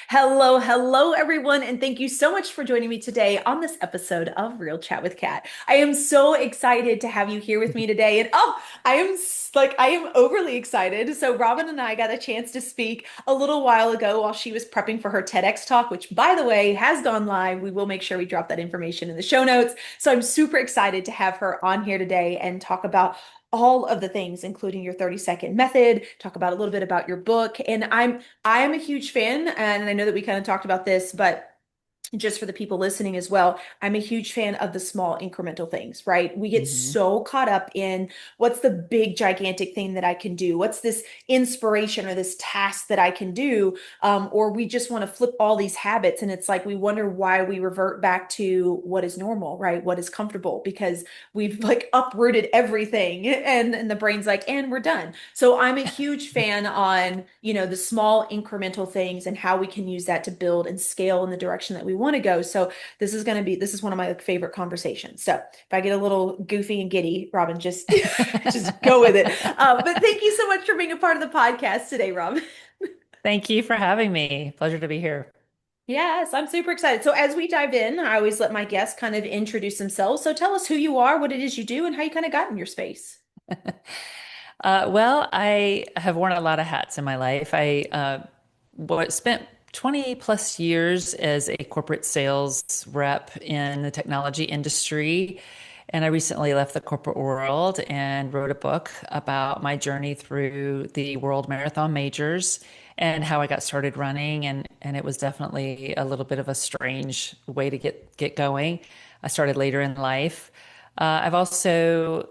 Hello, hello, everyone, and thank you so much for joining me today on this episode of Real Chat with Kat. I am so excited to have you here with me today, and I am overly excited. So, Robin and I got a chance to speak a little while ago while she was prepping for her TEDx talk, which, by the way, has gone live. We will make sure we drop that information in the show notes. So, I'm super excited to have her on here today and talk about all of the things, including your 30-second method, talk about a little bit about your book. And I am a huge fan, and I know that we kind of talked about this, but just for the people listening as well, I'm a huge fan of the small incremental things, right? We get hmm so caught up in what's the big gigantic thing that I can do? What's this inspiration or this task that I can do? Or we just want to flip all these habits. And it's like we wonder why we revert back to what is normal, right? What is comfortable, because we've like uprooted everything and the brain's like, and we're done. So I'm a huge fan on, the small incremental things and how we can use that to build and scale in the direction that we want to go. So this is one of my favorite conversations. So if I get a little goofy and giddy, Robin, just just go with it. But thank you so much for being a part of the podcast today, Robin. Thank you for having me. Pleasure to be here. Yes, I'm super excited. So as we dive in, I always let my guests kind of introduce themselves. So tell us who you are, what it is you do, and how you kind of got in your space. Well, I have worn a lot of hats in my life. I spent 20 plus years as a corporate sales rep in the technology industry. And I recently left the corporate world and wrote a book about my journey through the World Marathon Majors and how I got started running. And it was definitely a little bit of a strange way to get going. I started later in life. I've also,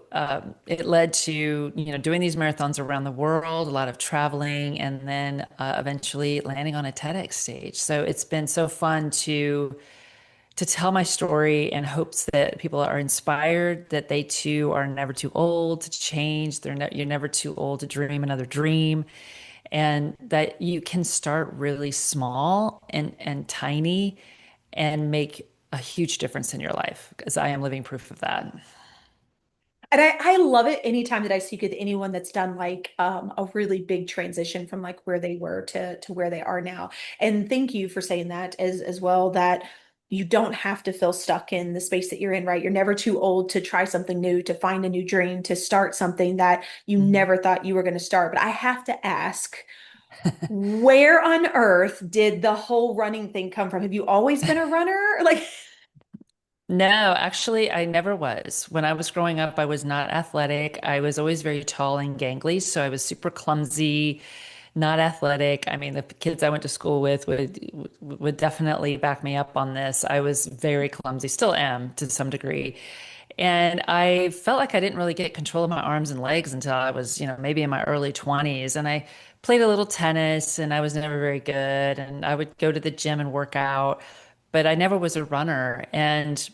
it led to, doing these marathons around the world, a lot of traveling, and then eventually landing on a TEDx stage. So it's been so fun to tell my story in hopes that people are inspired, that they too are never too old to change. You're never too old to dream another dream, and that you can start really small and tiny and make a huge difference in your life, because I am living proof of that. And I love it anytime that I speak with anyone that's done like a really big transition from like where they were to where they are now. And thank you for saying that as well, that you don't have to feel stuck in the space that you're in, right? You're never too old to try something new, to find a new dream, to start something that you Mhm. never thought you were going to start. But I have to ask, where on earth did the whole running thing come from? Have you always been a runner? Like, No, actually, I never was. When I was growing up, I was not athletic. I was always very tall and gangly, so I was super clumsy, not athletic. I mean, the kids I went to school with would definitely back me up on this. I was very clumsy, still am to some degree. And I felt like I didn't really get control of my arms and legs until I was, maybe in my early 20s. And I played a little tennis and I was never very good. And I would go to the gym and work out, but I never was a runner. And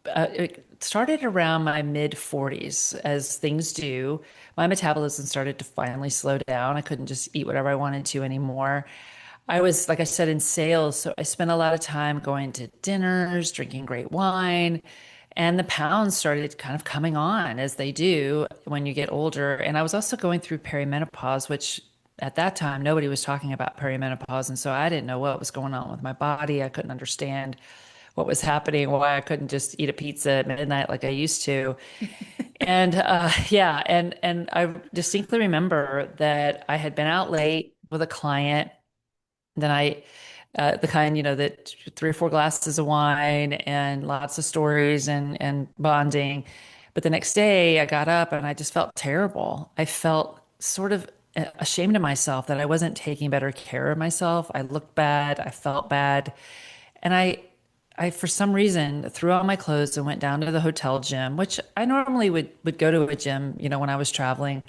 it started around my mid 40s, as things do. My metabolism started to finally slow down. I couldn't just eat whatever I wanted to anymore. I was, like I said, in sales, so I spent a lot of time going to dinners, drinking great wine, and the pounds started kind of coming on, as they do when you get older. And I was also going through perimenopause, which at that time nobody was talking about perimenopause, and so I didn't know what was going on with my body. I couldn't understand what was happening, why I couldn't just eat a pizza at midnight like I used to. And yeah, and I distinctly remember that I had been out late with a client. Then the kind, that three or four glasses of wine and lots of stories and bonding. But the next day I got up and I just felt terrible. I felt sort of ashamed of myself that I wasn't taking better care of myself. I looked bad. I felt bad. And I, for some reason, threw out my clothes and went down to the hotel gym, which I normally would go to a gym, when I was traveling.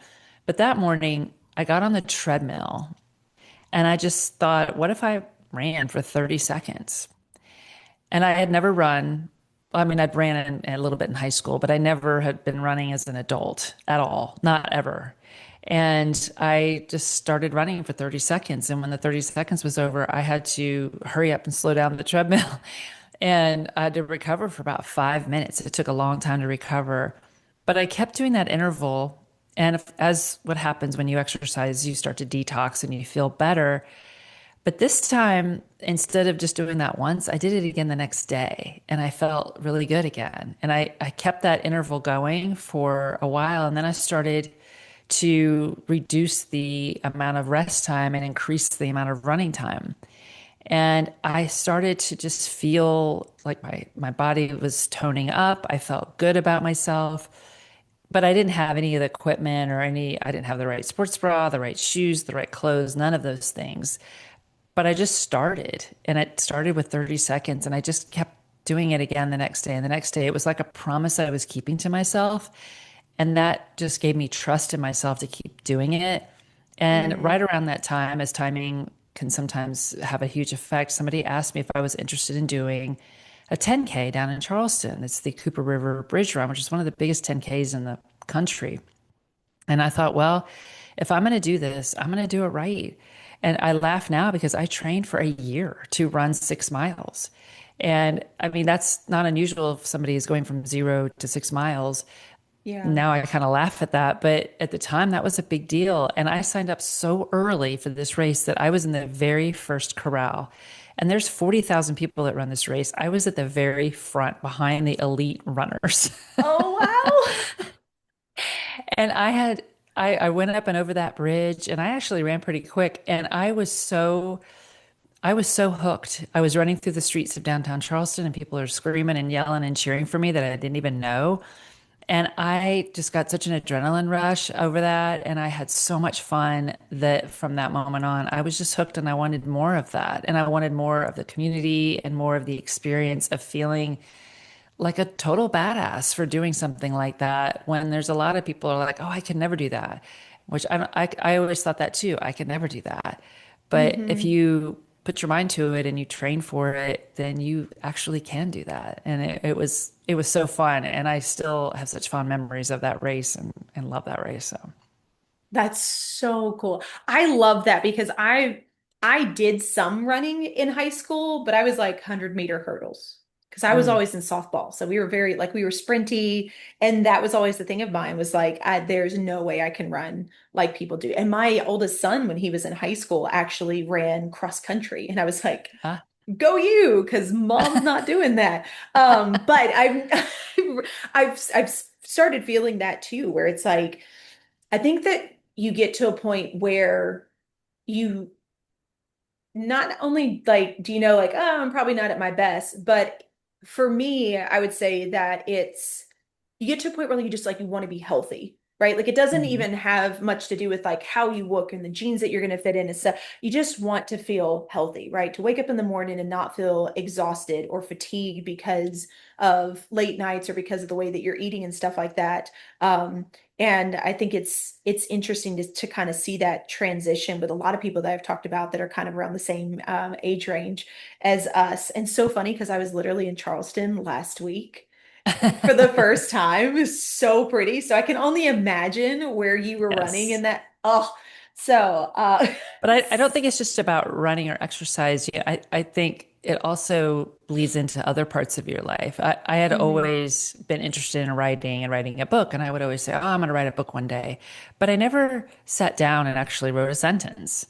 But that morning, I got on the treadmill and I just thought, what if I ran for 30 seconds? And I had never run. I mean, I'd ran a little bit in high school, but I never had been running as an adult at all, not ever. And I just started running for 30 seconds. And when the 30 seconds was over, I had to hurry up and slow down the treadmill. And I had to recover for about 5 minutes. It took a long time to recover. But I kept doing that interval. And as what happens when you exercise, you start to detox and you feel better. But this time, instead of just doing that once, I did it again the next day and I felt really good again. And I kept that interval going for a while. And then I started to reduce the amount of rest time and increase the amount of running time. And I started to just feel like my body was toning up. I felt good about myself, but I didn't have any of the equipment or I didn't have the right sports bra, the right shoes, the right clothes, none of those things. But I just started and it started with 30 seconds and I just kept doing it again the next day and the next day. It was like a promise I was keeping to myself. And that just gave me trust in myself to keep doing it. And Mm. right around that time, as timing can sometimes have a huge effect, somebody asked me if I was interested in doing a 10K down in Charleston. It's the Cooper River Bridge Run, which is one of the biggest 10Ks in the country. And I thought, well, if I'm going to do this, I'm going to do it right. And I laugh now because I trained for a year to run 6 miles. And I mean, that's not unusual if somebody is going from 0 to 6 miles. Yeah. Now I kind of laugh at that, but at the time that was a big deal. And I signed up so early for this race that I was in the very first corral. And there's 40,000 people that run this race. I was at the very front behind the elite runners. Oh, wow. And I went up and over that bridge and I actually ran pretty quick. And I was so hooked. I was running through the streets of downtown Charleston and people are screaming and yelling and cheering for me that I didn't even know. And I just got such an adrenaline rush over that. And I had so much fun that from that moment on, I was just hooked and I wanted more of that. And I wanted more of the community and more of the experience of feeling like a total badass for doing something like that when there's a lot of people are like, oh, I could never do that, which I always thought that too. I could never do that. But if Hmm. you put your mind to it and you train for it, then you actually can do that. And it was so fun. And I still have such fond memories of that race and love that race. So, That's so cool. I love that because I did some running in high school, but I was like 100-meter hurdles because I was mm, always in softball. So we were very like we were sprinty, and that was always the thing of mine was like there's no way I can run like people do. And my oldest son, when he was in high school, actually ran cross country, and I was like, ah, "Go you!" Because mom's not doing that. But I've started feeling that too, where it's like. I think that you get to a point where you not only like do you know like oh I'm probably not at my best, but for me I would say that it's you get to a point where you just like you want to be healthy, right? Like it doesn't mhm. even have much to do with like how you look and the jeans that you're going to fit in and stuff. You just want to feel healthy, right? To wake up in the morning and not feel exhausted or fatigued because of late nights or because of the way that you're eating and stuff like that. And I think it's interesting to kind of see that transition with a lot of people that I've talked about that are kind of around the same age range as us. And so funny because I was literally in Charleston last week for the first time. It was so pretty. So I can only imagine where you were running in Yes. that. Oh, so But I don't think it's just about running or exercise. Yeah, I think it also bleeds into other parts of your life. I had mhm. always been interested in writing and writing a book, and I would always say, oh, I'm going to write a book one day. But I never sat down and actually wrote a sentence.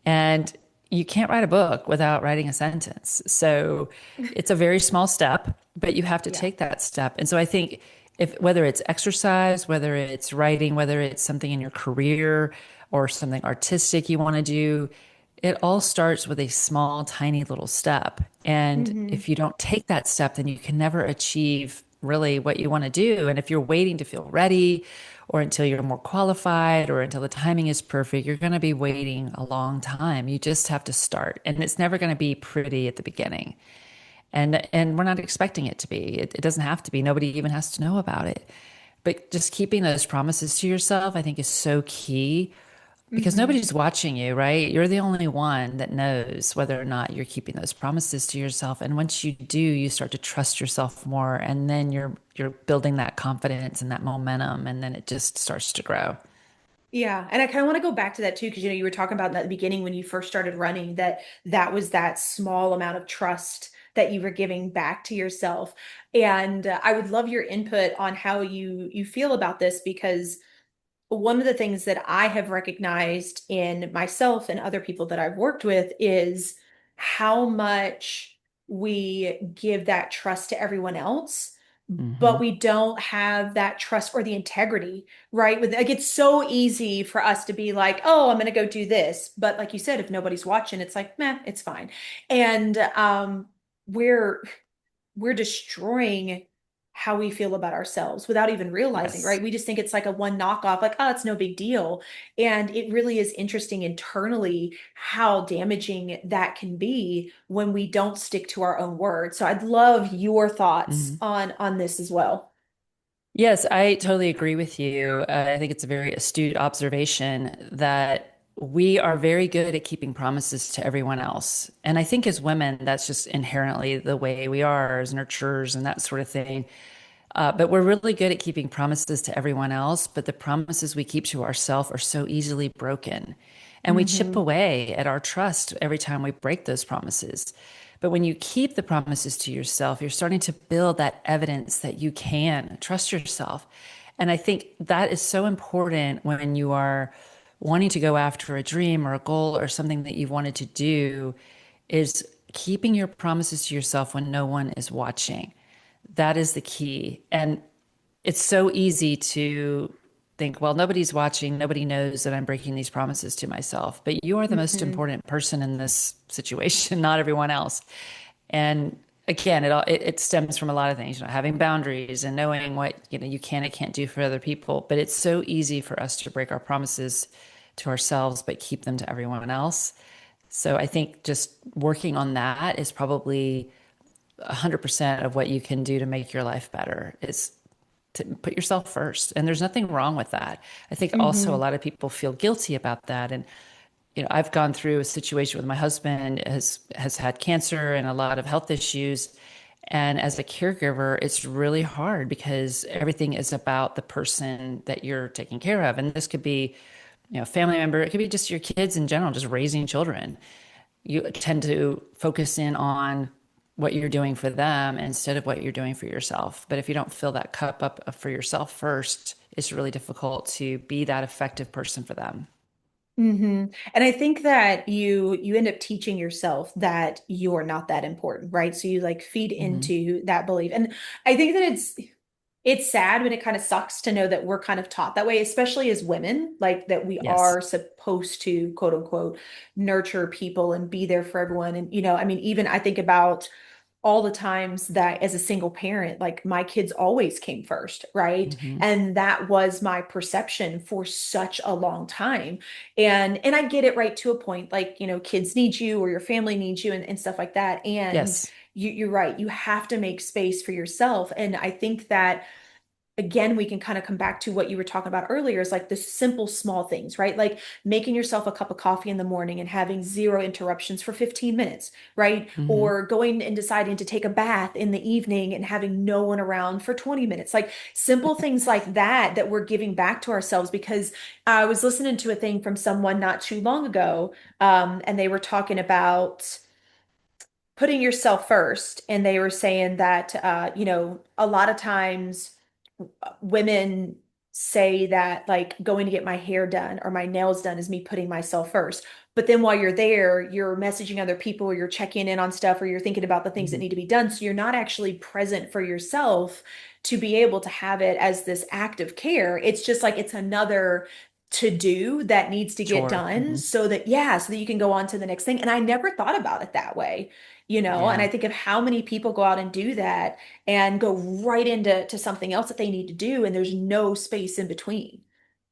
And you can't write a book without writing a sentence. So it's a very small step, but you have to Yeah. take that step. And so I think if whether it's exercise, whether it's writing, whether it's something in your career or something artistic you want to do, it all starts with a small, tiny little step. And Hmm. if you don't take that step, then you can never achieve really what you want to do. And if you're waiting to feel ready or until you're more qualified or until the timing is perfect, you're going to be waiting a long time. You just have to start. And it's never going to be pretty at the beginning. And we're not expecting it to be. It doesn't have to be. Nobody even has to know about it. But just keeping those promises to yourself, I think, is so key because Hmm. nobody's watching you, right? You're the only one that knows whether or not you're keeping those promises to yourself. And once you do, you start to trust yourself more, and then you're building that confidence and that momentum, and then it just starts to grow. Yeah, and I kind of want to go back to that too, because you were talking about at the beginning when you first started running that that was that small amount of trust that you were giving back to yourself. And I would love your input on how you feel about this because one of the things that I have recognized in myself and other people that I've worked with is how much we give that trust to everyone else, but Hmm. we don't have that trust or the integrity, right? With like it's so easy for us to be like, oh, I'm gonna go do this. But like you said, if nobody's watching, it's like, meh, it's fine. And we're we're destroying how we feel about ourselves without even realizing, Yes. right? We just think it's like a one knockoff, like, oh, it's no big deal. And it really is interesting internally how damaging that can be when we don't stick to our own word. So I'd love your thoughts Mhm. on this as well. Yes, I totally agree with you. I think it's a very astute observation that we are very good at keeping promises to everyone else. And I think as women, that's just inherently the way we are as nurturers and that sort of thing. But we're really good at keeping promises to everyone else, but the promises we keep to ourselves are so easily broken. And we chip Hmm. away at our trust every time we break those promises. But when you keep the promises to yourself, you're starting to build that evidence that you can trust yourself. And I think that is so important when you are wanting to go after a dream or a goal or something that you've wanted to do, is keeping your promises to yourself when no one is watching. That is the key. And it's so easy to think, well, nobody's watching, nobody knows that I'm breaking these promises to myself. But you are the most Hmm. important person in this situation, not everyone else. And again, it stems from a lot of things, having boundaries and knowing what, you can and can't do for other people. But it's so easy for us to break our promises to ourselves, but keep them to everyone else. So I think just working on that is probably 100% of what you can do to make your life better is to put yourself first. And there's nothing wrong with that. I think also a Hmm. lot of people feel guilty about that. And, I've gone through a situation with my husband has had cancer and a lot of health issues. And as a caregiver, it's really hard because everything is about the person that you're taking care of. And this could be, a family member, it could be just your kids in general, just raising children. You tend to focus in on what you're doing for them instead of what you're doing for yourself. But if you don't fill that cup up for yourself first, it's really difficult to be that effective person for them. Hmm. And I think that you end up teaching yourself that you're not that important, right? So you like feed Hmm. into that belief. And I think that it's sad when it kind of sucks to know that we're kind of taught that way, especially as women, like that we Yes. are supposed to quote unquote nurture people and be there for everyone. And I mean, even I think about all the times that as a single parent, like my kids always came first, right? Hmm. And that was my perception for such a long time. And I get it right to a point, like, kids need you or your family needs you and stuff like that. And Yes. you're right, you have to make space for yourself. And I think that again, we can kind of come back to what you were talking about earlier is like the simple small things, right? Like making yourself a cup of coffee in the morning and having zero interruptions for 15 minutes, right? Hmm. Or going and deciding to take a bath in the evening and having no one around for 20 minutes. Like simple things like that we're giving back to ourselves because I was listening to a thing from someone not too long ago, and they were talking about putting yourself first. And they were saying that, a lot of times women say that like going to get my hair done or my nails done is me putting myself first. But then while you're there, you're messaging other people or you're checking in on stuff or you're thinking about the things that Hmm. need to be done. So you're not actually present for yourself to be able to have it as this act of care. It's just like it's another to do that needs to get Chore. done Hmm. so that, yeah, so that you can go on to the next thing. And I never thought about it that way, and Yeah. I think of how many people go out and do that and go right into something else that they need to do, and there's no space in between.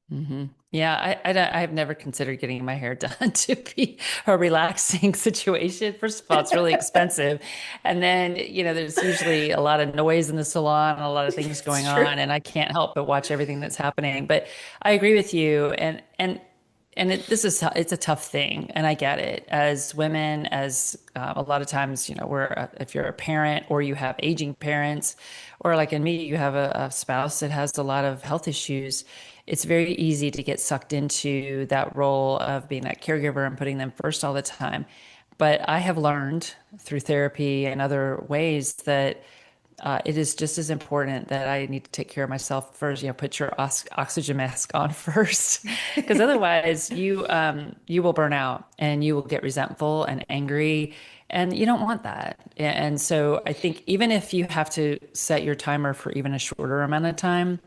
Hmm. Yeah, I've never considered getting my hair done to be a relaxing situation. First of all, it's really expensive. And then, there's usually a lot of noise in the salon and a lot of things It's going true. on, and I can't help but watch everything that's happening. But I agree with you. It's a tough thing, and I get it. As women, as a lot of times, if you're a parent or you have aging parents, or like in me, you have a spouse that has a lot of health issues, it's very easy to get sucked into that role of being that caregiver and putting them first all the time. But I have learned through therapy and other ways that it is just as important that I need to take care of myself first. Put your oxygen mask on first, because otherwise you will burn out and you will get resentful and angry, and you don't want that. And so I think even if you have to set your timer for even a shorter amount of time,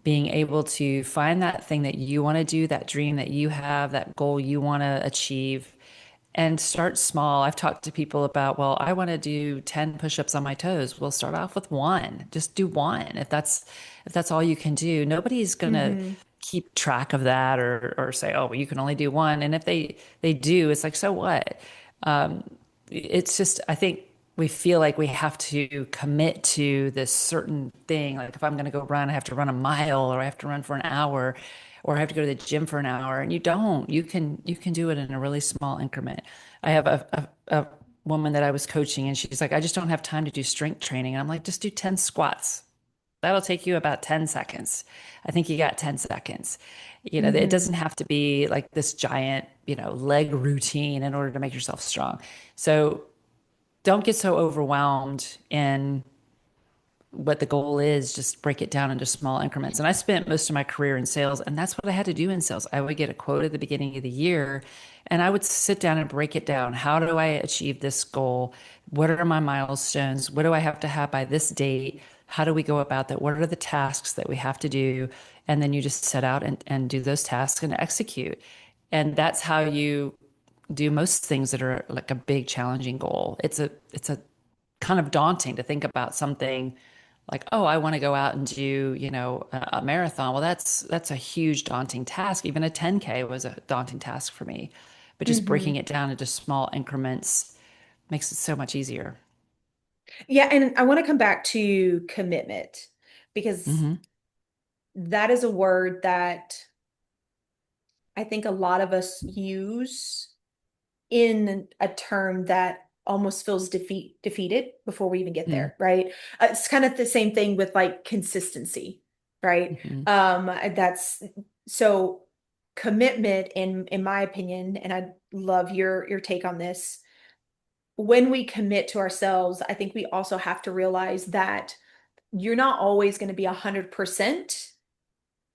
being able to find that thing that you want to do, that dream that you have, that goal you want to achieve, and start small. I've talked to people about, well, I want to do 10 push-ups on my toes. We'll start off with one. Just do one. If that's all you can do. Nobody's going to Hmm. keep track of that or say, oh, well, you can only do one. And if they do, it's like, so what? It's just, I think we feel like we have to commit to this certain thing. Like if I'm going to go run, I have to run a mile or I have to run for an hour or I have to go to the gym for an hour. And you don't. You can do it in a really small increment. I have a woman that I was coaching and she's like, I just don't have time to do strength training. And I'm like, just do 10 squats. That'll take you about 10 seconds. I think you got 10 seconds. It Hmm. doesn't have to be like this giant, leg routine in order to make yourself strong. So don't get so overwhelmed in what the goal is. Just break it down into small increments. And I spent most of my career in sales, and that's what I had to do in sales. I would get a quote at the beginning of the year, and I would sit down and break it down. How do I achieve this goal? What are my milestones? What do I have to have by this date? How do we go about that? What are the tasks that we have to do? And then you just set out and do those tasks and execute. And that's how you do most things that are like a big challenging goal. It's a kind of daunting to think about something like, oh, I want to go out and do, a marathon. Well, that's a huge daunting task. Even a 10K was a daunting task for me. But just breaking Hmm. it down into small increments makes it so much easier. Yeah, and I want to come back to commitment because Hmm. that is a word that I think a lot of us use in a term that almost feels defeated before we even get Hmm. there, right? It's kind of the same thing with like consistency, right? Hmm. That's so commitment in my opinion, and I love your take on this. When we commit to ourselves, I think we also have to realize that you're not always going to be 100%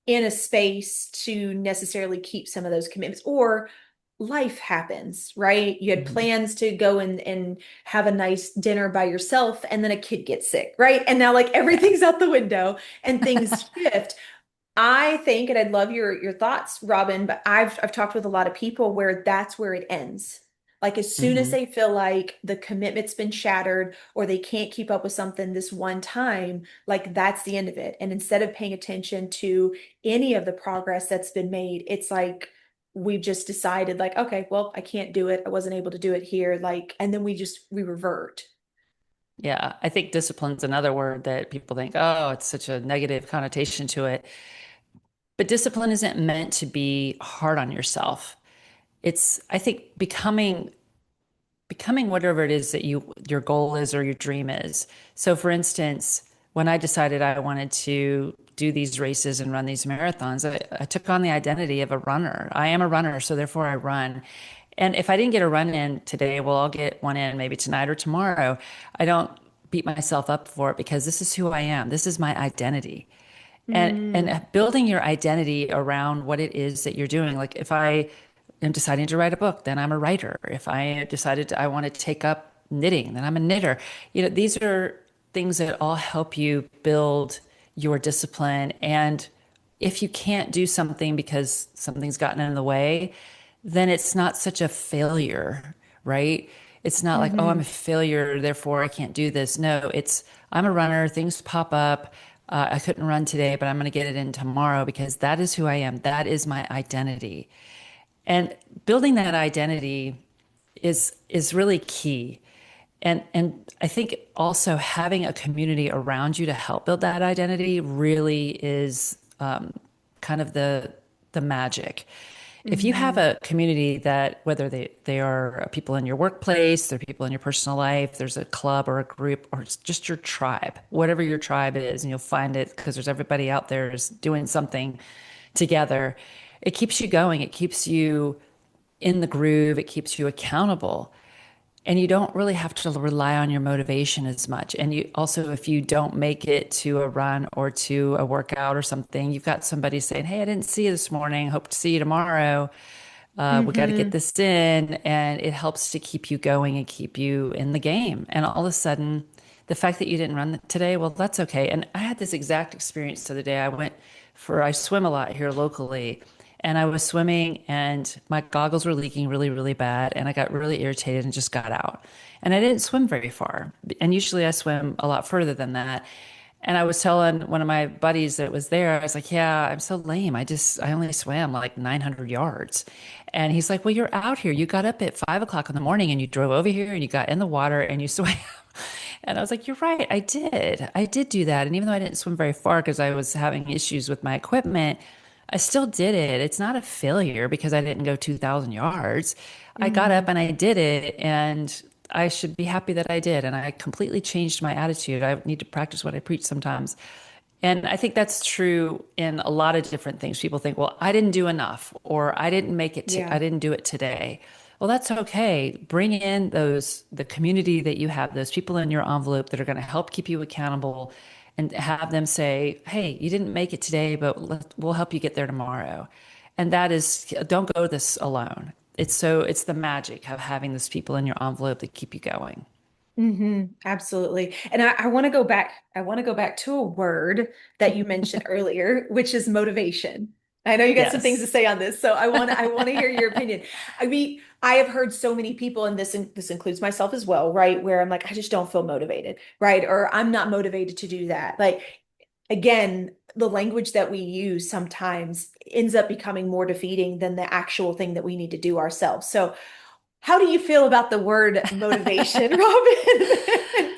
in a space to necessarily keep some of those commitments, or life happens, right? You had Hmm. plans to go and have a nice dinner by yourself, and then a kid gets sick, right? And now like Yeah. everything's out the window and things shift. I think, and I'd love your thoughts, Robin, but I've talked with a lot of people where that's where it ends. Like as soon as Hmm. they feel like the commitment's been shattered or they can't keep up with something this one time, like that's the end of it. And instead of paying attention to any of the progress that's been made, it's like we've just decided like, okay, well, I can't do it. I wasn't able to do it here. Like, and then we revert. Yeah. I think discipline's another word that people think, oh, it's such a negative connotation to it. But discipline isn't meant to be hard on yourself. It's, I think, becoming whatever it is that your goal is or your dream is. So for instance, when I decided I wanted to do these races and run these marathons, I took on the identity of a runner. I am a runner, so therefore I run. And if I didn't get a run in today, well, I'll get one in maybe tonight or tomorrow. I don't beat myself up for it because this is who I am. This is my identity. And Mm, building your identity around what it is that you're doing. Like if I am deciding to write a book, then I'm a writer. If I decided I want to take up knitting, then I'm a knitter. These are things that all help you build your discipline. And if you can't do something because something's gotten in the way, then it's not such a failure, right? It's not like, oh, I'm a hmm. failure, therefore I can't do this. No, it's I'm a runner, things pop up. I couldn't run today, but I'm going to get it in tomorrow because that is who I am. That is my identity. And building that identity is really key. And I think also having a community around you to help build that identity really is kind of the magic. If you have Hmm. a community that whether they are people in your workplace, they're people in your personal life, there's a club or a group or it's just your tribe, whatever your tribe is, and you'll find it because there's everybody out there is doing something together. It keeps you going. It keeps you in the groove. It keeps you accountable. and you don't really have to rely on your motivation as much. And you also, if you don't make it to a run or to a workout or something, you've got somebody saying, "Hey, I didn't see you this morning. Hope to see you tomorrow. We got to get Hmm. this in." And it helps to keep you going and keep you in the game. And all of a sudden, the fact that you didn't run today, well, that's okay. And I had this exact experience the other day. I swim a lot here locally, and I was swimming and my goggles were leaking really, really bad. And I got really irritated and just got out. And I didn't swim very far. And usually I swim a lot further than that. And I was telling one of my buddies that was there, I was like, yeah, I'm so lame. I only swam like 900 yards. And he's like, well, you're out here. You got up at 5 o'clock in the morning and you drove over here and you got in the water and you swam. And I was like, you're right. I did. I did do that. And even though I didn't swim very far because I was having issues with my equipment, I still did it. It's not a failure because I didn't go 2,000 yards. I got up Hmm. and I did it. And I should be happy that I did. And I completely changed my attitude. I need to practice what I preach sometimes. And I think that's true in a lot of different things. People think, well, I didn't do enough, or I Yeah. didn't do it today. Well, that's okay. Bring in the community that you have, those people in your envelope that are going to help keep you accountable and have them say, hey, you didn't make it today, but we'll help you get there tomorrow. And that is, don't go this alone. It's the magic of having those people in your envelope that keep you going. Absolutely. And I want to go back. I want to go back to a word that you mentioned earlier, which is motivation. I know you got some things to Yes. say on this, so I want to hear your opinion. I mean, I have heard so many people, and this includes myself as well, right? Where I'm like, I just don't feel motivated, right? Or I'm not motivated to do that. Like again, the language that we use sometimes ends up becoming more defeating than the actual thing that we need to do ourselves. So how do you feel about the word motivation, Robin?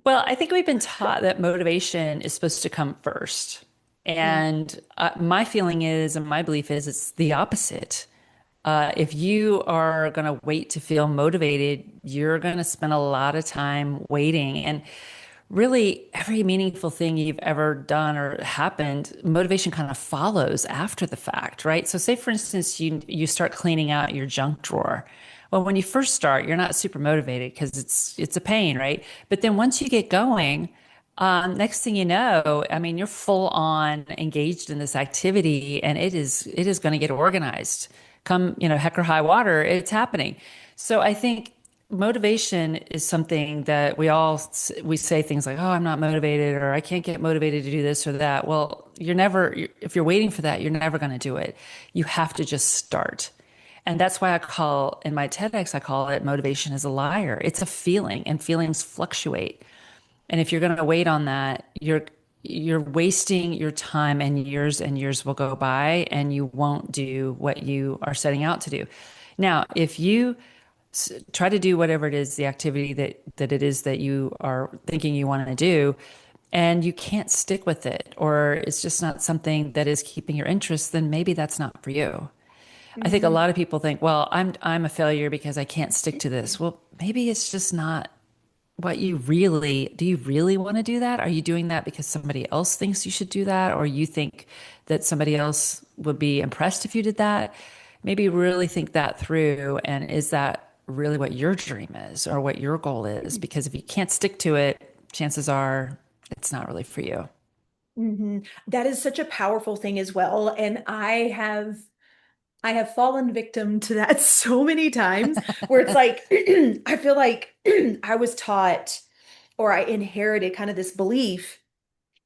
Well, I think we've been taught that motivation is supposed to come first. Mm, And my feeling is, and my belief is, it's the opposite. If you are going to wait to feel motivated, you're going to spend a lot of time waiting. And really, every meaningful thing you've ever done or happened, motivation kind of follows after the fact, right? So, say for instance, you start cleaning out your junk drawer. Well, when you first start, you're not super motivated because it's a pain, right? But then once you get going, next thing you know, I mean, you're full on engaged in this activity, and it is going to get organized. Come, heck or high water, it's happening. So I think motivation is something that we say things like, "Oh, I'm not motivated," or "I can't get motivated to do this or that." Well, if you're waiting for that, you're never going to do it. You have to just start. And that's why in my TEDx, I call it motivation is a liar. It's a feeling, and feelings fluctuate. And if you're going to wait on that, you're wasting your time, and years will go by and you won't do what you are setting out to do. Now, if you try to do whatever it is, the activity that it is that you are thinking you want to do, and you can't stick with it, or it's just not something that is keeping your interest, then maybe that's not for you. I think a mhm. lot of people think, well, I'm a failure because I can't stick to this. Well, maybe it's just not what do you really want to do that? Are you doing that because somebody else thinks you should do that, or you think that somebody else would be impressed if you did that? Maybe really think that through. And is that really what your dream is or what your goal is? Because if you can't stick to it, chances are it's not really for you. That is such a powerful thing as well. And I have fallen victim to that so many times where it's like I feel like I was taught or I inherited kind of this belief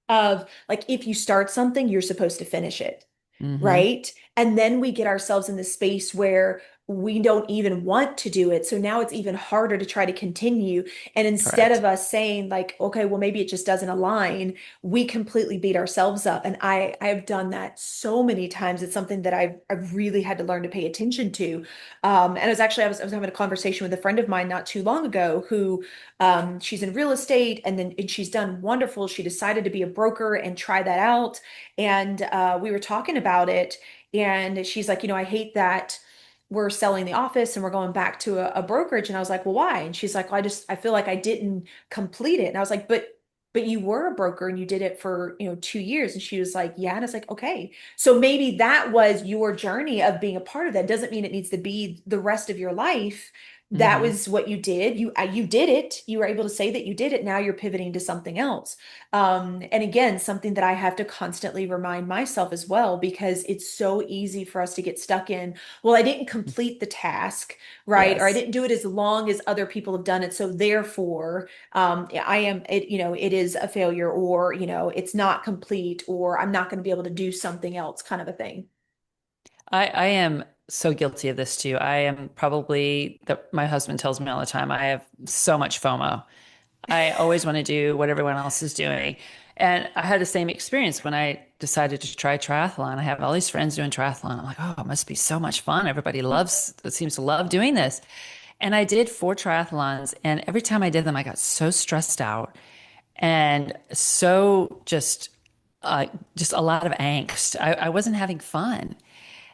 of like if you start something, you're supposed to finish it, Hmm. right? And then we get ourselves in this space where we don't even want to do it. So now it's even harder to try to continue. And instead Correct. of us saying like, okay, well, maybe it just doesn't align, we completely beat ourselves up. And I've done that so many times. It's something that I've really had to learn to pay attention to. And I was having a conversation with a friend of mine not too long ago who she's in real estate and she's done wonderful. She decided to be a broker and try that out. And we were talking about it, and she's like, I hate that we're selling the office and we're going back to a brokerage. And I was like, well, why? And she's like, well, I feel like I didn't complete it. And I was like, but you were a broker and you did it for, 2 years. And she was like, yeah. And I was like, okay. So maybe that was your journey of being a part of that. Doesn't mean it needs to be the rest of your life. that Hmm. was what you did. You did it. You were able to say that you did it. Now you're pivoting to something else. And again, something that I have to constantly remind myself as well, because it's so easy for us to get stuck in, well, I didn't complete the task, right? Or I Yes. didn't do it as long as other people have done it. So therefore, I am it, it is a failure, or, it's not complete, or I'm not going to be able to do something else, kind of a thing. I am so guilty of this too. I am probably my husband tells me all the time, I have so much FOMO. I always want to do what everyone else is doing. And I had the same experience when I decided to try triathlon. I have all these friends doing triathlon. I'm like, oh, it must be so much fun. Everybody seems to love doing this. And I did 4 triathlons. And every time I did them, I got so stressed out and so just a lot of angst. I wasn't having fun.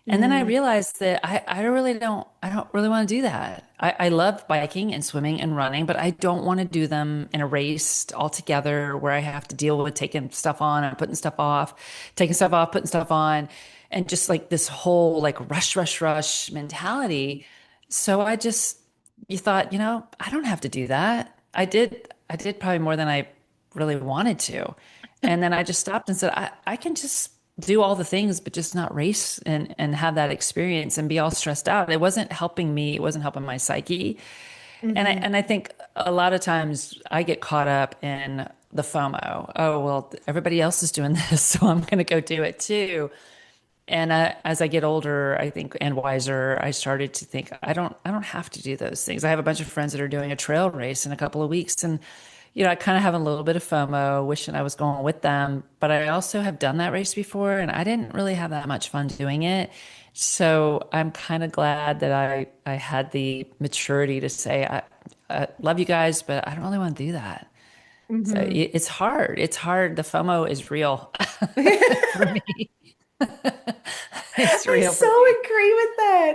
And then I Mm, realized that I don't really want to do that. I love biking and swimming and running, but I don't want to do them in a race all together where I have to deal with taking stuff on and putting stuff off, taking stuff off, putting stuff on, and just like this whole like rush, rush, rush mentality. So you thought, I don't have to do that. I did probably more than I really wanted to. And then I just stopped and said, I can just do all the things, but just not race and have that experience and be all stressed out. It wasn't helping me. It wasn't helping my psyche. hmm And I think a lot of times I get caught up in the FOMO. Oh, well, everybody else is doing this, so I'm going to go do it too. And as I get older, I think, and wiser, I started to think I don't have to do those things. I have a bunch of friends that are doing a trail race in a couple of weeks, and I kind of have a little bit of FOMO, wishing I was going with them. But I also have done that race before, and I didn't really have that much fun doing it. So I'm kind of glad that I had the maturity to say I love you guys, but I don't really want to do that. So hmm it's hard. It's hard. The FOMO is real for me. It's I real for so me. agree with that.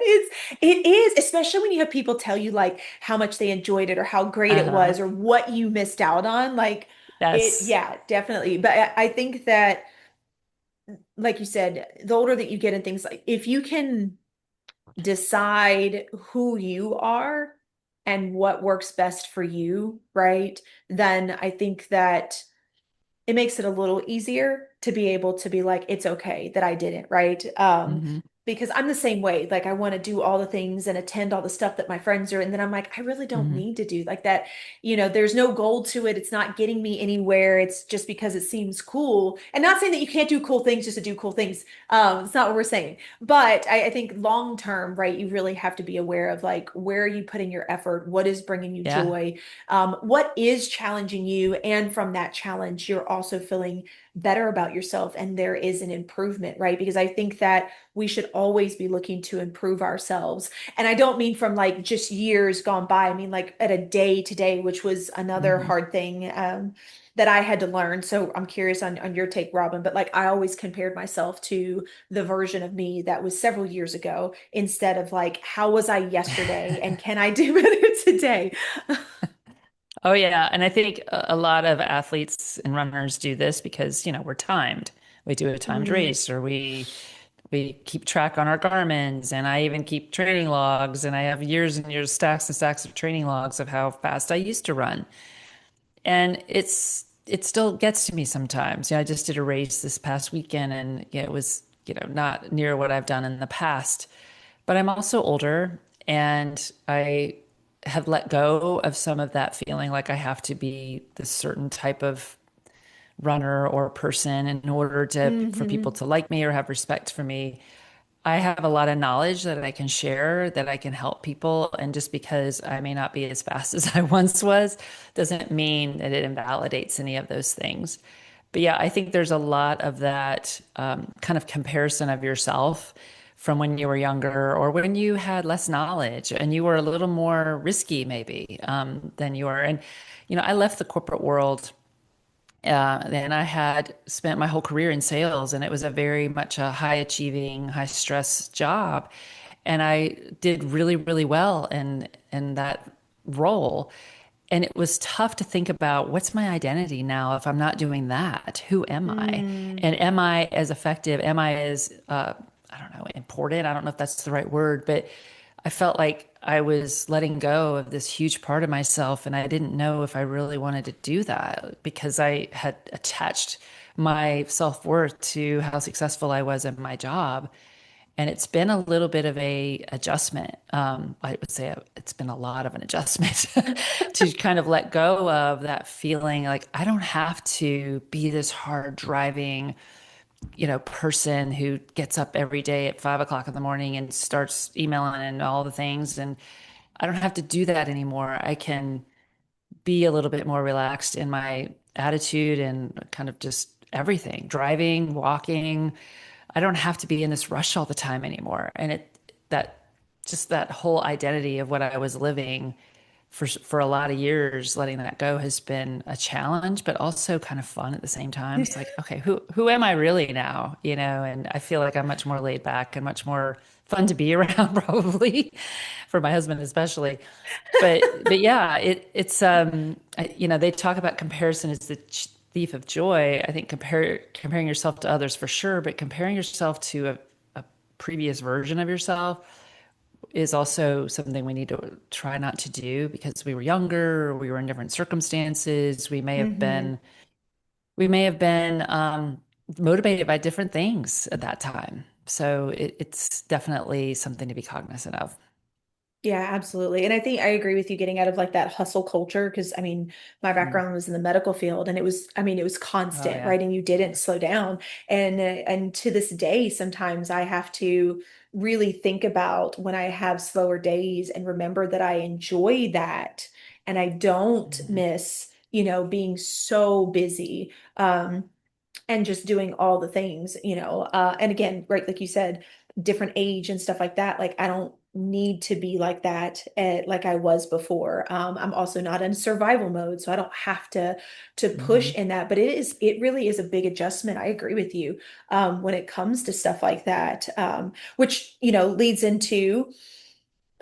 it is, especially when you have people tell you like how much they enjoyed it or how great it Uh-huh. was or what you missed out on. Like Yes. yeah, definitely. But I think that, like you said, the older that you get and things, like if you can decide who you are and what works best for you, right? Then I think that it makes it a little easier to be able to be like, it's okay that I didn't, right? Hmm. Because I'm the same way. Like I want to do all the things and attend all the stuff that my friends are, and then I'm like, I really don't Hmm. need to do like that. There's no goal to it. It's not getting me anywhere. It's just because it seems cool. And not saying that you can't do cool things just to do cool things. It's not what we're saying. But I think long term, right, you really have to be aware of like where are you putting your effort? What is bringing you Yeah. joy? What is challenging you? And from that challenge, you're also feeling better about yourself and there is an improvement, right? Because I think that we should always be looking to improve ourselves. And I don't mean from like just years gone by. I mean like at a day to day, which was another Hmm. hard thing that I had to learn. So I'm curious on your take, Robin, but like I always compared myself to the version of me that was several years ago instead of like, how was I yesterday and can I do better today? Oh yeah, and I think a lot of athletes and runners do this because, we're timed. We do a timed Mm, race or we keep track on our Garmin's and I even keep training logs and I have years and years, stacks and stacks of training logs of how fast I used to run. And it still gets to me sometimes. I just did a race this past weekend and it was, not near what I've done in the past. But I'm also older and I have let go of some of that feeling like I have to be this certain type of runner or person in order to for people hmm to like me or have respect for me. I have a lot of knowledge that I can share, that I can help people. And just because I may not be as fast as I once was, doesn't mean that it invalidates any of those things. But yeah, I think there's a lot of that kind of comparison of yourself from when you were younger or when you had less knowledge and you were a little more risky, maybe, than you are. And, I left the corporate world and I had spent my whole career in sales, and it was a very much a high achieving, high stress job. And I did really, really well in that role. And it was tough to think about what's my identity now if I'm not doing that? Who am I? Mm, And am I as effective? Am I as I don't know, important? I don't know if that's the right word, but I felt like I was letting go of this huge part of myself, and I didn't know if I really wanted to do that because I had attached my self-worth to how successful I was in my job. And it's been a little bit of a adjustment. I would say it's been a lot of an adjustment to kind of let go of that feeling like I don't have to be this hard driving, person who gets up every day at 5 o'clock in the morning and starts emailing and all the things. And I don't have to do that anymore. I can be a little bit more relaxed in my attitude and kind of just everything, driving, walking. I don't have to be in this rush all the time anymore. And that just that whole identity of what I was living for a lot of years, letting that go has been a challenge, but also kind of fun at the same time. It's like, okay, who am I really now? And I feel like I'm much more laid back and much more fun to be around, probably for my husband especially. But yeah, they talk about comparison as the thief of joy. I think comparing yourself to others for sure, but comparing yourself to a previous version of yourself is also something we need to try not to do because we were younger, we were in different circumstances. Hmm. We may have been motivated by different things at that time. So it's definitely something to be cognizant of. Yeah, absolutely. And I think I agree with you getting out of like that hustle culture because I mean, my Mm. background was in the medical field and it was Oh constant, yeah. right? And you didn't slow down. And to this day, sometimes I have to really think about when I have slower days and remember that I enjoy that and I don't Mhm. miss, being so busy. And just doing all the things, and again, right, like you said, different age and stuff like that. Like I don't need to be like that like I was before. I'm also not in survival mode, so I don't have to push Mhm. in that. But it really is a big adjustment. I agree with you when it comes to stuff like that, which leads into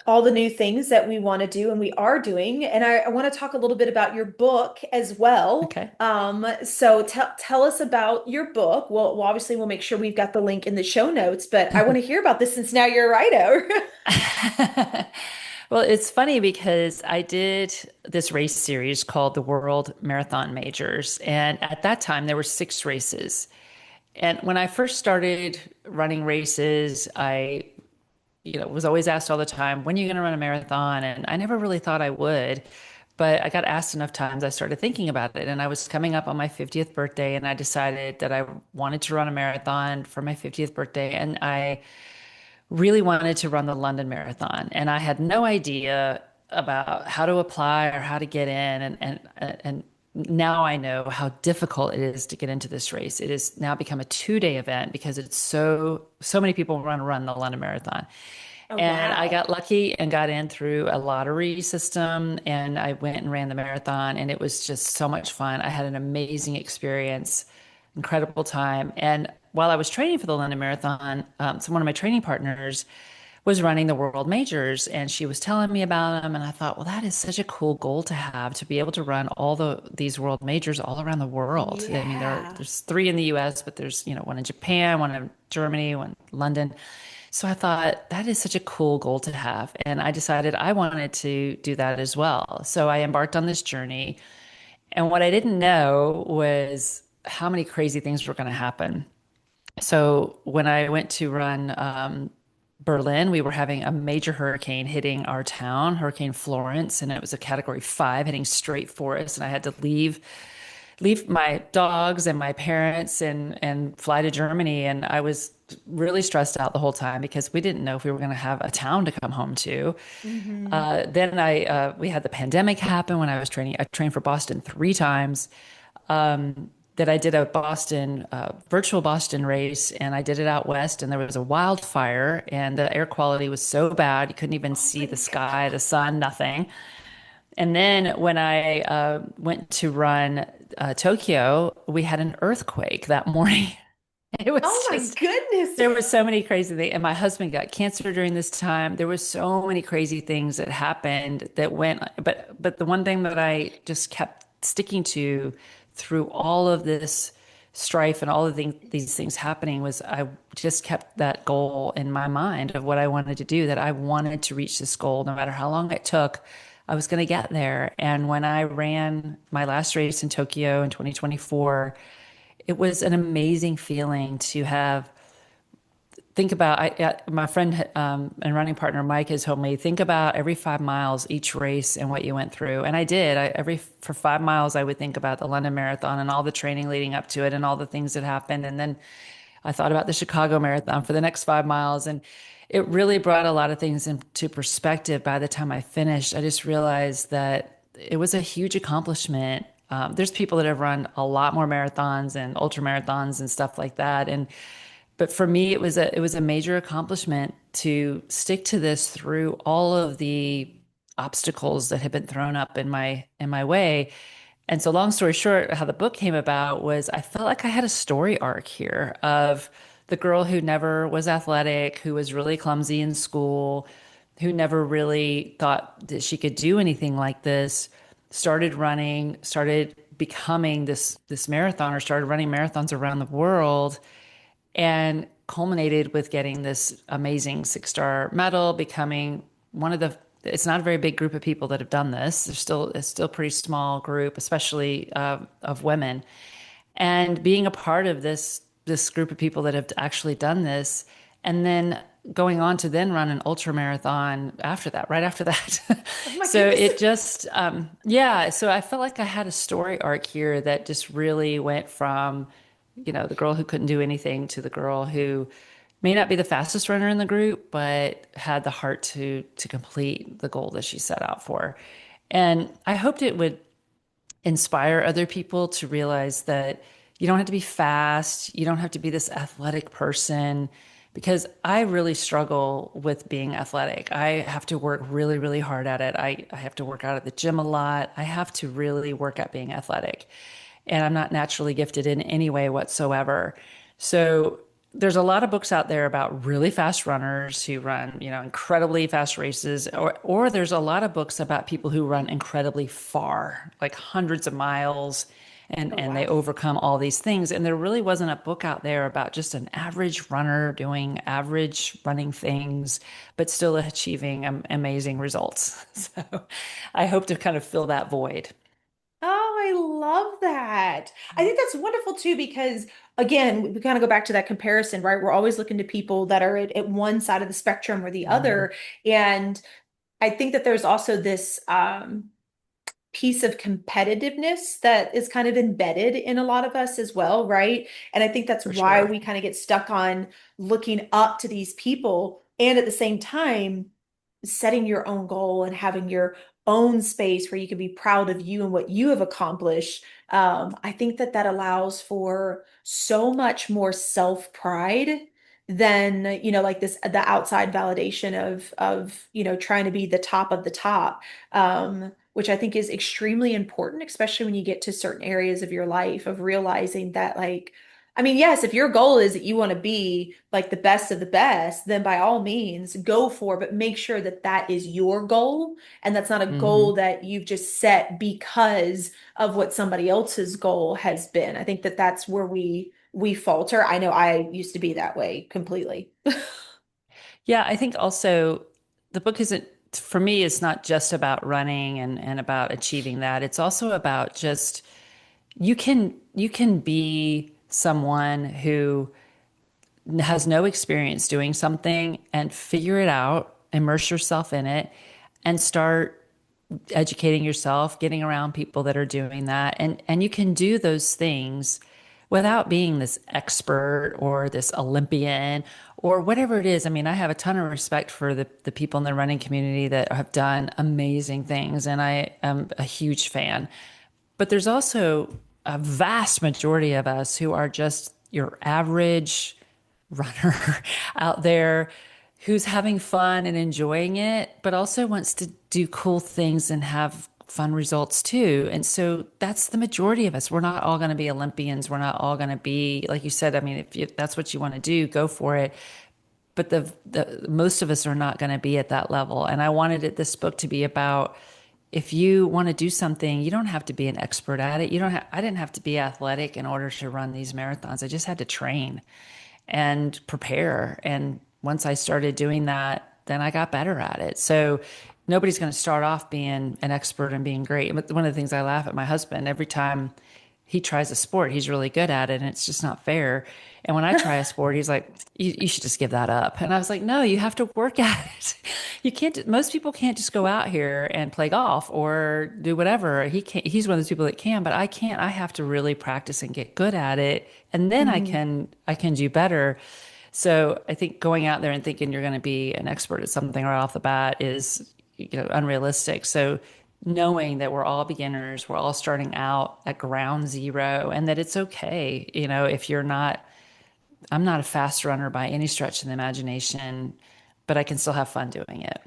all the new things that we want to do and we are doing. And I want to talk a little bit about your book as well. Okay. So tell us about your book. Well, obviously we'll make sure we've got the link in the show notes, but I want to hear about this since now you're a writer. Well, it's funny because I did this race series called the World Marathon Majors. And at that time, there were 6 races. And when I first started running races, I, was always asked all the time, when are you going to run a marathon? And I never really thought I would. But I got asked enough times, I started thinking about it. And I was coming up on my 50th birthday, and I decided that I wanted to run a marathon for my 50th birthday. And I really wanted to run the London Marathon, and I had no idea about how to apply or how to get in. And now I know how difficult it is to get into this race. It has now become a 2-day event because it's so many people want to run the London Marathon. Oh, And I wow. got lucky and got in through a lottery system, and I went and ran the marathon, and it was just so much fun. I had an amazing experience, incredible time. And while I was training for the London Marathon, so one of my training partners was running the world majors, and she was telling me about them. And I thought, well, that is such a cool goal to have, to be able to run all these world majors all around the world. I mean, Yeah. there's 3 in the US, but there's, one in Japan, one in Germany, one in London. So I thought that is such a cool goal to have. And I decided I wanted to do that as well. So I embarked on this journey. And what I didn't know was how many crazy things were going to happen. So when I went to run Berlin, we were having a major hurricane hitting our town, Hurricane Florence, and it was a category 5 hitting straight for us. And I had to leave my dogs and my parents and fly to Germany. And I was really stressed out the whole time because we didn't know if we were going to have a town to come home to. Hmm. Then we had the pandemic happen when I was training. I trained for Boston 3 times. That I did a virtual Boston race, and I did it out west, and there was a wildfire, and the air quality was so bad you couldn't even Oh see my the sky, the gosh. sun, nothing. And then when I went to run Tokyo, we had an earthquake that morning. It was Oh my just, goodness. there were so many crazy things. And my husband got cancer during this time. There was so many crazy things that happened that went, but the one thing that I just kept sticking to through all of this strife and all of these things happening was I just kept that goal in my mind of what I wanted to do, that I wanted to reach this goal no matter how long it took. I was going to get there. And when I ran my last race in Tokyo in 2024, it was an amazing feeling to have think about my friend and running partner Mike has told me think about every 5 miles each race and what you went through, and I did. Every for 5 miles I would think about the London Marathon and all the training leading up to it and all the things that happened, and then I thought about the Chicago Marathon for the next 5 miles, and it really brought a lot of things into perspective. By the time I finished, I just realized that it was a huge accomplishment. There's people that have run a lot more marathons and ultra marathons and stuff like that, and but for me, it was a major accomplishment to stick to this through all of the obstacles that had been thrown up in my way. And so, long story short, how the book came about was I felt like I had a story arc here of the girl who never was athletic, who was really clumsy in school, who never really thought that she could do anything like this, started running, started becoming this marathoner, started running marathons around the world and culminated with getting this amazing 6-star medal, becoming one of the it's not a very big group of people that have done this. It's still a pretty small group, especially of women. And being a part of this group of people that have actually done this, and then going on to then run an ultra marathon after that, right after that. Oh my So goodness. it just, yeah. So I felt like I had a story arc here that just really went from, the girl who couldn't do anything to the girl who may not be the fastest runner in the group, but had the heart to complete the goal that she set out for. And I hoped it would inspire other people to realize that you don't have to be fast, you don't have to be this athletic person, because I really struggle with being athletic. I have to work really, really hard at it. I have to work out at the gym a lot. I have to really work at being athletic. And I'm not naturally gifted in any way whatsoever. So there's a lot of books out there about really fast runners who run, incredibly fast races, or there's a lot of books about people who run incredibly far, like hundreds of miles, Oh and they wow. overcome all these things. And there really wasn't a book out there about just an average runner doing average running things, but still achieving amazing results. So I hope to kind of fill that void. Oh, I love that. I think that's wonderful too, because again, we kind of go back to that comparison, right? We're always looking to people that are at one side of the spectrum or the Mhm. other. And I think that there's also this piece of competitiveness that is kind of embedded in a lot of us as well, right? And I think that's For why sure. we kind of get stuck on looking up to these people and at the same time setting your own goal and having your own space where you can be proud of you and what you have accomplished. I think that that allows for so much more self-pride than, like this, the outside validation of, trying to be the top of the top. Which I think is extremely important, especially when you get to certain areas of your life of realizing that, like, I mean, yes, if your goal is that you want to be like the best of the best, then by all means go for it, but make sure that that is your goal and that's not a goal Hmm. that you've just set because of what somebody else's goal has been. I think that that's where we falter. I know I used to be that way completely. Yeah, I think also the book isn't, for me, it's not just about running and about achieving that. It's also about just you can be someone who has no experience doing something and figure it out, immerse yourself in it, and start educating yourself, getting around people that are doing that. And you can do those things without being this expert or this Olympian or whatever it is. I mean, I have a ton of respect for the people in the running community that have done amazing things, and I am a huge fan. But there's also a vast majority of us who are just your average runner out there who's having fun and enjoying it, but also wants to do cool things and have fun results too. And so that's the majority of us. We're not all going to be Olympians. We're not all going to be, like you said, I mean, if that's what you want to do, go for it. But the most of us are not going to be at that level. And I wanted this book to be about if you want to do something, you don't have to be an expert at it. You don't have, I didn't have to be athletic in order to run these marathons. I just had to train and prepare. And once I started doing that, then I got better at it. So nobody's going to start off being an expert and being great. But one of the things I laugh at my husband every time he tries a sport, he's really good at it, and it's just not fair. And when I try a sport, he's like, you should just give that up. And I was like, no, you have to work at it. You can't, most people can't just go out here and play golf or do whatever. He can't, he's one of those people that can, but I can't. I have to really practice and get good at it. And then Hmm. I can do better. So I think going out there and thinking you're going to be an expert at something right off the bat is, unrealistic. So knowing that we're all beginners, we're all starting out at ground zero, and that it's okay, if you're not, I'm not a fast runner by any stretch of the imagination, but I can still have fun doing it.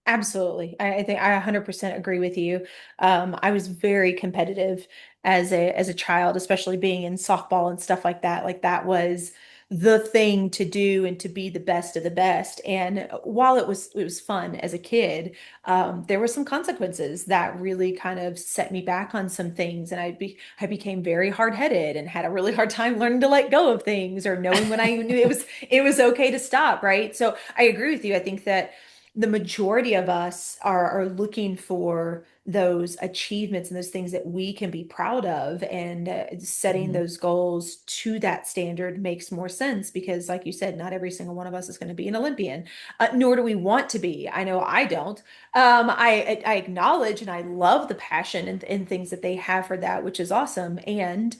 Absolutely. I think I 100% agree with you. I was very competitive as a child, especially being in softball and stuff like that. Like that was the thing to do and to be the best of the best. And while it was fun as a kid, there were some consequences that really kind of set me back on some things. And I became very hard-headed and had a really hard time learning to let go of things or knowing when I knew it was okay to stop, right? So I agree with you. I think that the majority of us are looking for those achievements and those things that we can be proud of, and setting Hmm. those goals to that standard makes more sense because, like you said, not every single one of us is going to be an Olympian, nor do we want to be. I know I don't. I acknowledge and I love the passion and things that they have for that, which is awesome. And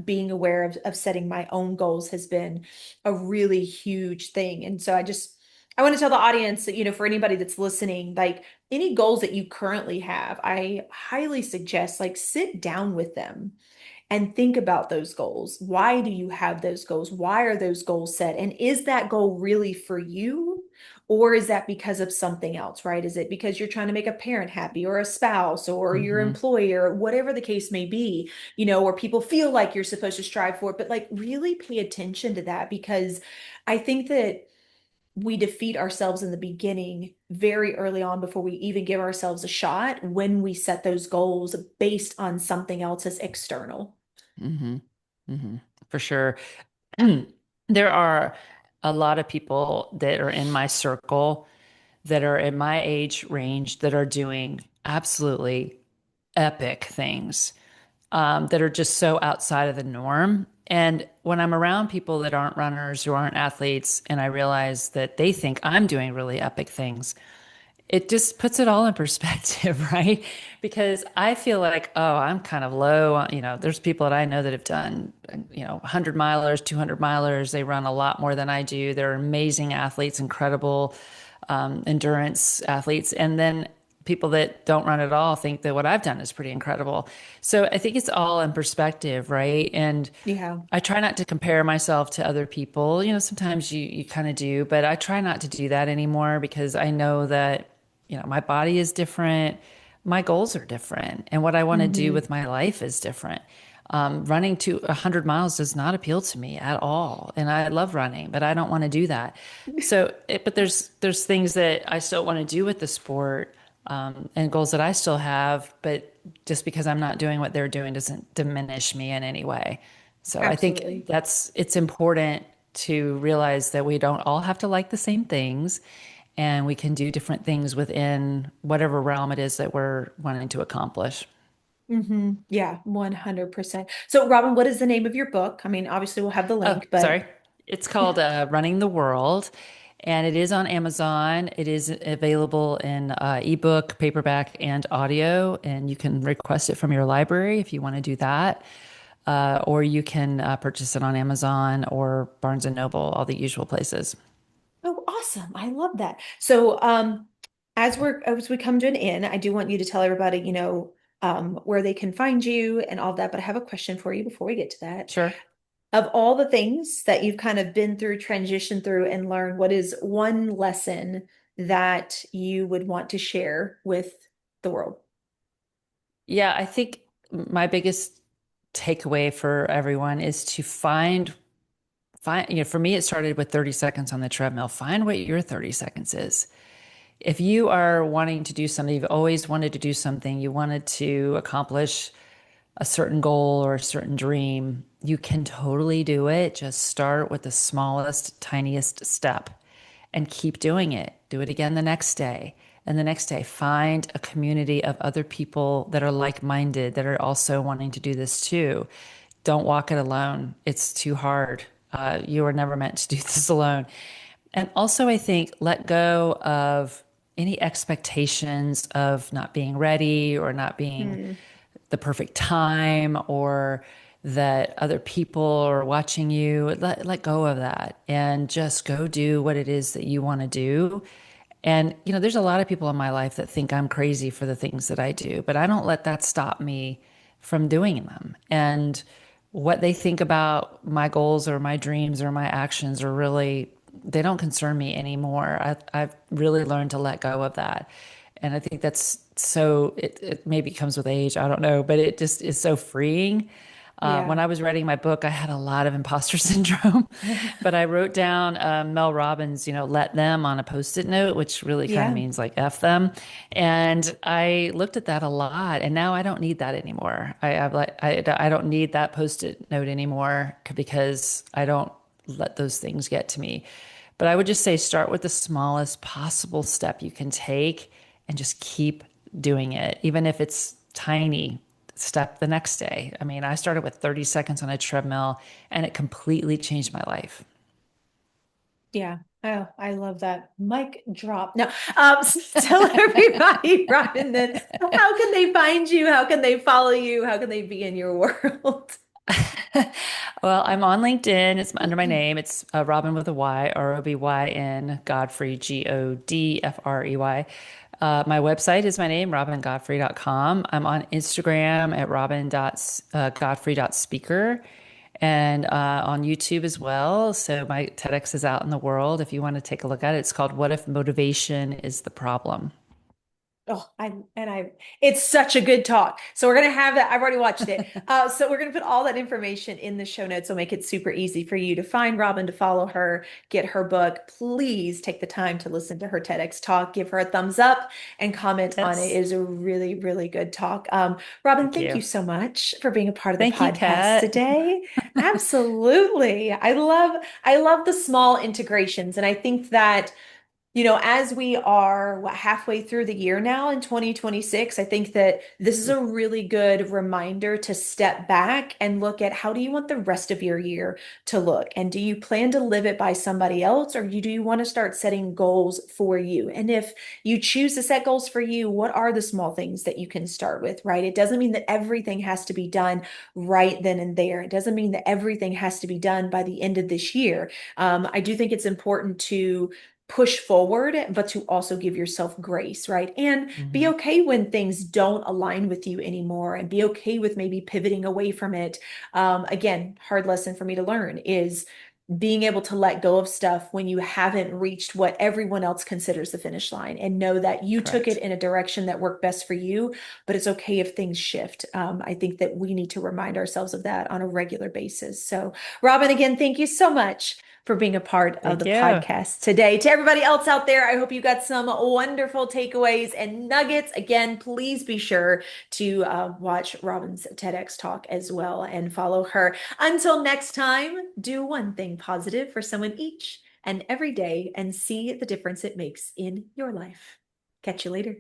being aware of setting my own goals has been a really huge thing. And so I want to tell the audience that, for anybody that's listening, like any goals that you currently have, I highly suggest like sit down with them and think about those goals. Why do you have those goals? Why are those goals set? And is that goal really for you? Or is that because of something else, right? Is it because you're trying to make a parent happy or a spouse or your Hmm. employer, whatever the case may be, or people feel like you're supposed to strive for it, but like really pay attention to that because I think that we defeat ourselves in the beginning very early on before we even give ourselves a shot when we set those goals based on something else as external. Hmm. Hmm. For sure. There are a lot of people that are in my circle that are in my age range that are doing absolutely epic things, that are just so outside of the norm. And when I'm around people that aren't runners, who aren't athletes, and I realize that they think I'm doing really epic things, it just puts it all in perspective, right? Because I feel like, oh, I'm kind of low. There's people that I know that have done, 100 milers, 200 milers. They run a lot more than I do. They're amazing athletes, incredible endurance athletes. And then people that don't run at all think that what I've done is pretty incredible. So I think it's all in perspective, right? And Yeah. I try not to compare myself to other people. Sometimes you kind of do, but I try not to do that anymore because I know that, my body is different, my goals are different, and what I want to do Hmm. with my life is different. Running to 100 miles does not appeal to me at all, and I love running, but I don't want to do that. But there's things that I still want to do with the sport, and goals that I still have, but just because I'm not doing what they're doing doesn't diminish me in any way. So I think Absolutely. it's important to realize that we don't all have to like the same things, and we can do different things within whatever realm it is that we're wanting to accomplish. Yeah, 100%. So, Robin, what is the name of your book? I mean, obviously we'll have the Oh, link, but sorry. It's called Running the World, and it is on Amazon. It is available in ebook, paperback, and audio, and you can request it from your library if you want to do that. Or you can purchase it on Amazon or Barnes and Noble, all the usual places. oh, awesome. I love that. So, as we come to an end, I do want you to tell everybody, where they can find you and all that, but I have a question for you before we get to that. Sure. Of all the things that you've kind of been through, transitioned through, and learned, what is one lesson that you would want to share with the world? Yeah, I think my biggest takeaway for everyone is to find, for me, it started with 30 seconds on the treadmill. Find what your 30 seconds is. if you are wanting to do something, you've always wanted to do something, you wanted to accomplish a certain goal or a certain dream, you can totally do it. Just start with the smallest, tiniest step and keep doing it. Do it again the next day and the next day. Find a community of other people that are like minded, that are also wanting to do this too. Don't walk it alone, it's too hard. You were never meant to do this alone. And also, I think let go of any expectations of not being ready or not being Hmm. the perfect time or that other people are watching you. Let go of that and just go do what it is that you want to do. And, there's a lot of people in my life that think I'm crazy for the things that I do, but I don't let that stop me from doing them. And what they think about my goals or my dreams or my actions are really, they don't concern me anymore. I've really learned to let go of that. And I think that's so, it maybe comes with age, I don't know, but it just is so freeing. When Yeah. I was writing my book, I had a lot of imposter syndrome, but I wrote down Mel Robbins, let them on a post-it note, which really kind of Yeah. means like F them. And I looked at that a lot, and now I don't need that anymore. I don't need that post-it note anymore because I don't let those things get to me. But I would just say start with the smallest possible step you can take and just keep doing it, even if it's tiny step the next day. I mean, I started with 30 seconds on a treadmill and it completely changed my life. Yeah. Oh, I love that. Mic drop. No, tell everybody, Robin, then how can they find you? How can they follow you? How can they be in your world? Well, I'm on LinkedIn. It's under my name. It's Robin with a Y, Robyn, Godfrey, Godfrey. My website is my name, robingodfrey.com. I'm on Instagram at robin.godfrey.speaker and on YouTube as well. So my TEDx is out in the world. If you want to take a look at it, it's called What If Motivation is the Problem? Oh, it's such a good talk. So we're gonna have that. I've already watched it. So we're gonna put all that information in the show notes. So make it super easy for you to find Robin, to follow her, get her book. Please take the time to listen to her TEDx talk, give her a thumbs up, and comment on it. It Yes. is a really, really good talk. Robin, Thank thank you. you so much for being a part of the Thank you, podcast Kat. today. Absolutely. I love the small integrations, and I think that as we are halfway through the year now in 2026, I think that this is a really good reminder to step back and look at how do you want the rest of your year to look? And do you plan to live it by somebody else, or do you want to start setting goals for you? And if you choose to set goals for you, what are the small things that you can start with, right? It doesn't mean that everything has to be done right then and there. It doesn't mean that everything has to be done by the end of this year. I do think it's important to push forward, but to also give yourself grace, right? And be Mhm. okay when things don't align with you anymore and be okay with maybe pivoting away from it. Again, hard lesson for me to learn is being able to let go of stuff when you haven't reached what everyone else considers the finish line and know that you took it Correct. in a direction that worked best for you, but it's okay if things shift. I think that we need to remind ourselves of that on a regular basis. So, Robin, again, thank you so much for being a part of Thank the you. podcast today. To everybody else out there, I hope you got some wonderful takeaways and nuggets. Again, please be sure to watch Robin's TEDx talk as well and follow her. Until next time, do one thing positive for someone each and every day and see the difference it makes in your life. Catch you later.